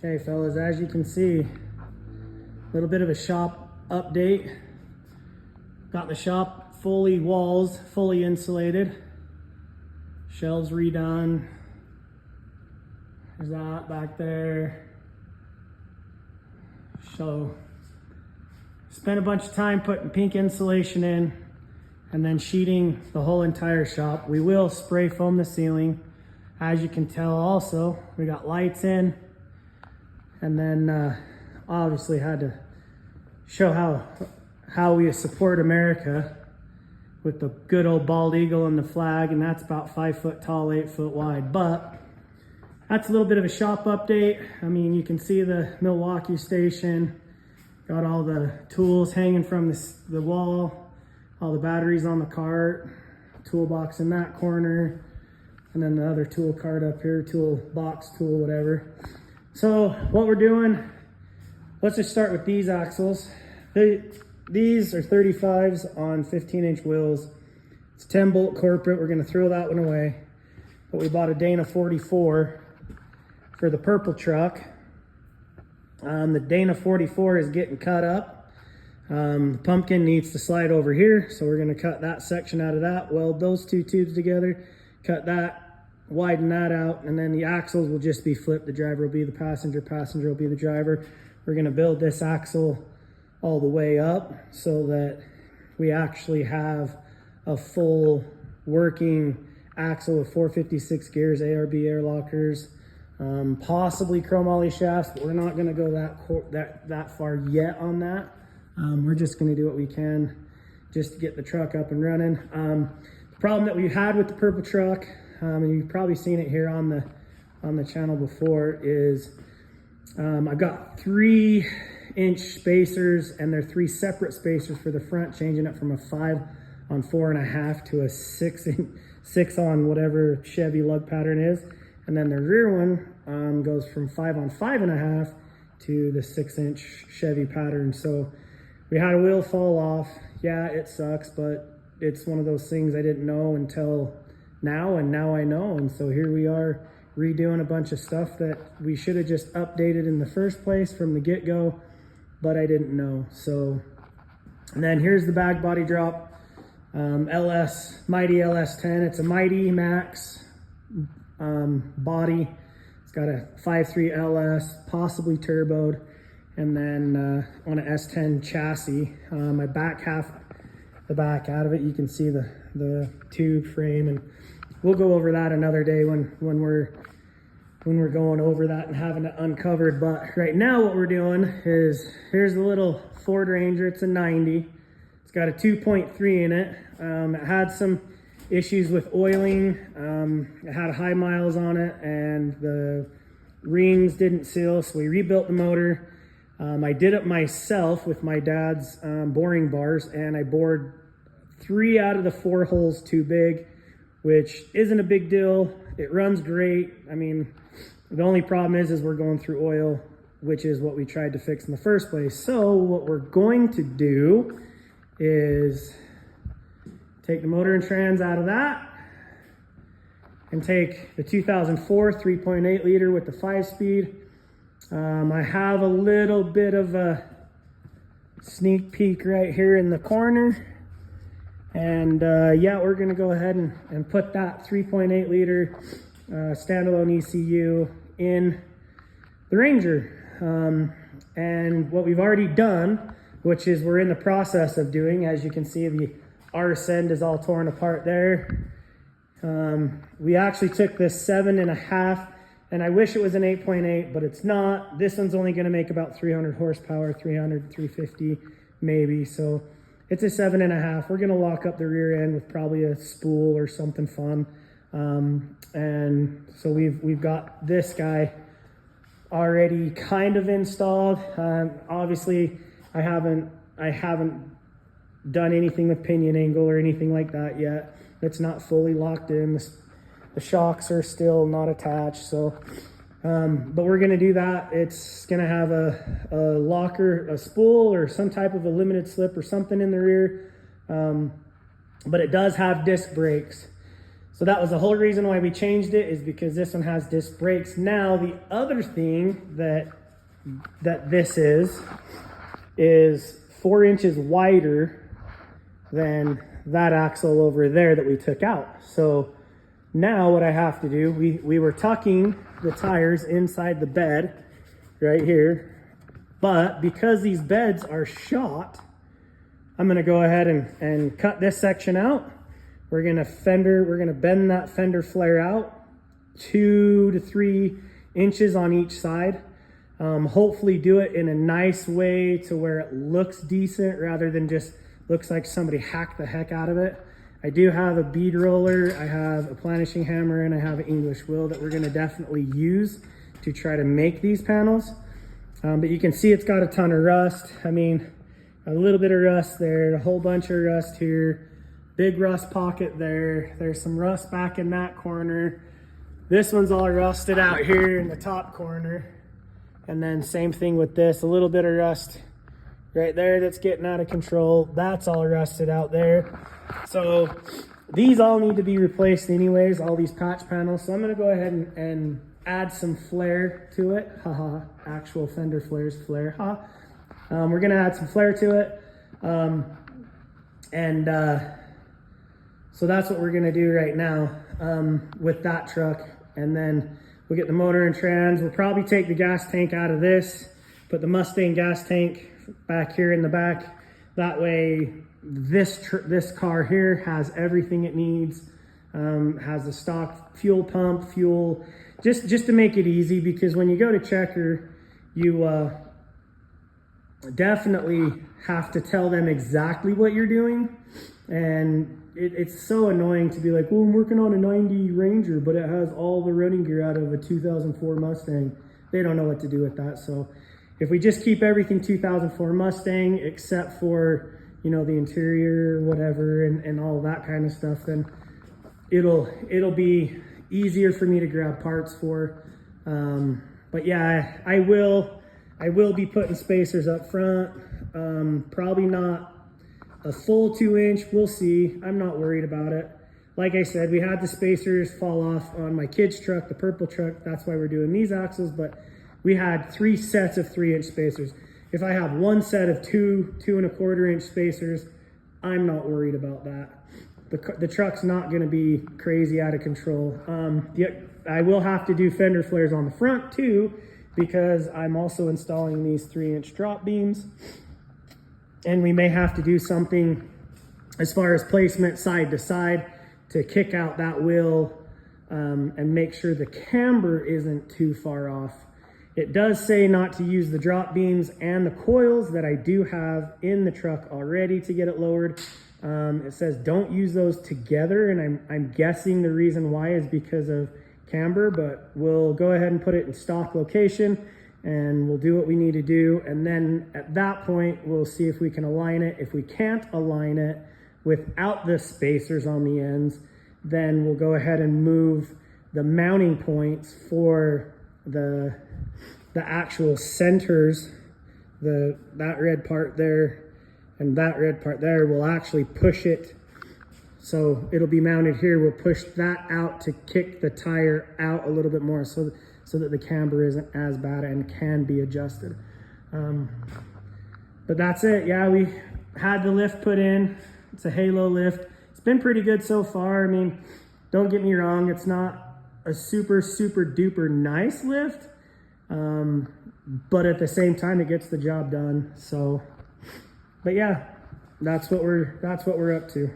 Okay, fellas, as you can see, a little bit of a shop update. Got the shop walls fully insulated. Shelves redone. There's that back there. So, spent a bunch of time putting pink insulation in and then sheeting the whole entire shop. We will spray foam the ceiling. As you can tell also, we got lights in. And then obviously had to show how we support America with the good old bald eagle and the flag, and that's about 5 foot tall, 8 foot wide. But that's a little bit of a shop update. I mean, you can see the Milwaukee station, got all the tools hanging from the wall, all the batteries on the cart, toolbox in that corner, and then the other tool cart up here, toolbox, tool, whatever. So what we're doing, let's just start with these axles. These are 35s on 15-inch wheels. It's 10 bolt corporate. We're gonna throw that one away. But we bought a Dana 44 for the purple truck. The Dana 44 is getting cut up. The pumpkin needs to slide over here, so we're gonna cut that section out of that, weld those two tubes together, cut that, widen that out, and then the axles will just be flipped. The driver will be the passenger, passenger will be the driver. We're gonna build this axle all the way up so that we actually have a full working axle with 456 gears, ARB air lockers, possibly chrome ollie shafts, but we're not gonna go that far yet on that. We're just gonna do what we can just to get the truck up and running. The problem that we had with the purple truck, and you've probably seen it here on the channel before, is I've got 3-inch spacers, and they're 3 separate spacers for the front, changing it from a 5 on 4.5 to a 6 on whatever Chevy lug pattern is. And then the rear one goes from 5 on 5.5 to the 6-inch Chevy pattern. So we had a wheel fall off. Yeah, it sucks, but it's one of those things I didn't know until now, and now I know. And so here we are redoing a bunch of stuff that we should have just updated in the first place from the get-go, but I didn't know. So, and then here's the bag body drop, Mighty LS10. It's a Mighty Max body. It's got a 5.3 LS, possibly turboed, and then on an S10 chassis. My back half, the back out of it, you can see the tube frame, and we'll go over that another day when we're going over that and having it uncovered. But right now what we're doing is, here's the little Ford Ranger. It's a 90. It's got a 2.3 in it. It had some issues with oiling. It had high miles on it, and the rings didn't seal, so we rebuilt the motor. I did it myself with my dad's boring bars, and I bored 3 out of the 4 holes too big, which isn't a big deal. It runs great. I mean, the only problem is we're going through oil, which is what we tried to fix in the first place. So what we're going to do is take the motor and trans out of that, and take the 2004 3.8 liter with the 5-speed. I have a little bit of a sneak peek right here in the corner. And yeah, we're gonna go ahead and put that 3.8 liter standalone ECU in the Ranger. And what we've already done, which is we're in the process of doing, as you can see, the arse end is all torn apart there. We actually took this 7.5, and I wish it was an 8.8, but it's not. This one's only gonna make about 300 horsepower, 300, 350 maybe. So it's a 7.5. We're gonna lock up the rear end with probably a spool or something fun. And so we've got this guy already kind of installed. Obviously I haven't done anything with pinion angle or anything like that yet. It's not fully locked in. The shocks are still not attached. So, but we're gonna do that. It's gonna have a locker, a spool, or some type of a limited slip or something in the rear. But it does have disc brakes. So that was the whole reason why we changed it, is because this one has disc brakes. Now the other thing that this is 4 inches wider than that axle over there that we took out. So now what I have to do, we were tucking the tires inside the bed right here, but because these beds are shot, I'm gonna go ahead and cut this section out. We're gonna bend that fender flare out 2 to 3 inches on each side. Hopefully do it in a nice way to where it looks decent rather than just looks like somebody hacked the heck out of it. I do have a bead roller, I have a planishing hammer, and I have an English wheel that we're gonna definitely use to try to make these panels. But you can see it's got a ton of rust. I mean, a little bit of rust there, a whole bunch of rust here, big rust pocket there. There's some rust back in that corner. This one's all rusted out here in the top corner. And then same thing with this, a little bit of rust right there that's getting out of control. That's all rusted out there. So these all need to be replaced anyways, all these patch panels. So I'm gonna go ahead and add some flare to it. Haha, actual fender flares, flare, ha. We're gonna add some flare to it. So that's what we're gonna do right now with that truck. And then we'll get the motor and trans. We'll probably take the gas tank out of this, put the Mustang gas tank back here in the back. That way this car here has everything it needs. Has a stock fuel pump, fuel, just to make it easy, because when you go to checker, you definitely have to tell them exactly what you're doing. And it's so annoying to be like, well, I'm working on a 90 Ranger, but it has all the running gear out of a 2004 Mustang. They don't know what to do with that. So if we just keep everything 2004 Mustang, except for, you know, the interior, whatever, and all that kind of stuff, then it'll be easier for me to grab parts for. But yeah, I will be putting spacers up front. Probably not a full 2-inch, we'll see. I'm not worried about it. Like I said, we had the spacers fall off on my kid's truck, the purple truck. That's why we're doing these axles, but we had 3 sets of 3-inch spacers. If I have 1 set of 2 2¼ inch spacers, I'm not worried about that. The truck's not gonna be crazy out of control. I will have to do fender flares on the front too, because I'm also installing these 3-inch drop beams. And we may have to do something as far as placement side to side to kick out that wheel and make sure the camber isn't too far off. It does say not to use the drop beams and the coils that I do have in the truck already to get it lowered. It says don't use those together, and I'm guessing the reason why is because of camber, but we'll go ahead and put it in stock location and we'll do what we need to do. And then at that point, we'll see if we can align it. If we can't align it without the spacers on the ends, then we'll go ahead and move the mounting points for the actual centers, that red part there and that red part there. We'll actually push it, so it'll be mounted here. We'll push that out to kick the tire out a little bit more so that the camber isn't as bad and can be adjusted. But that's it. Yeah, we had the lift put in. It's a Halo lift. It's been pretty good so far. I mean, don't get me wrong, it's not a super duper nice lift, but at the same time it gets the job done. So, but yeah, that's what we're up to.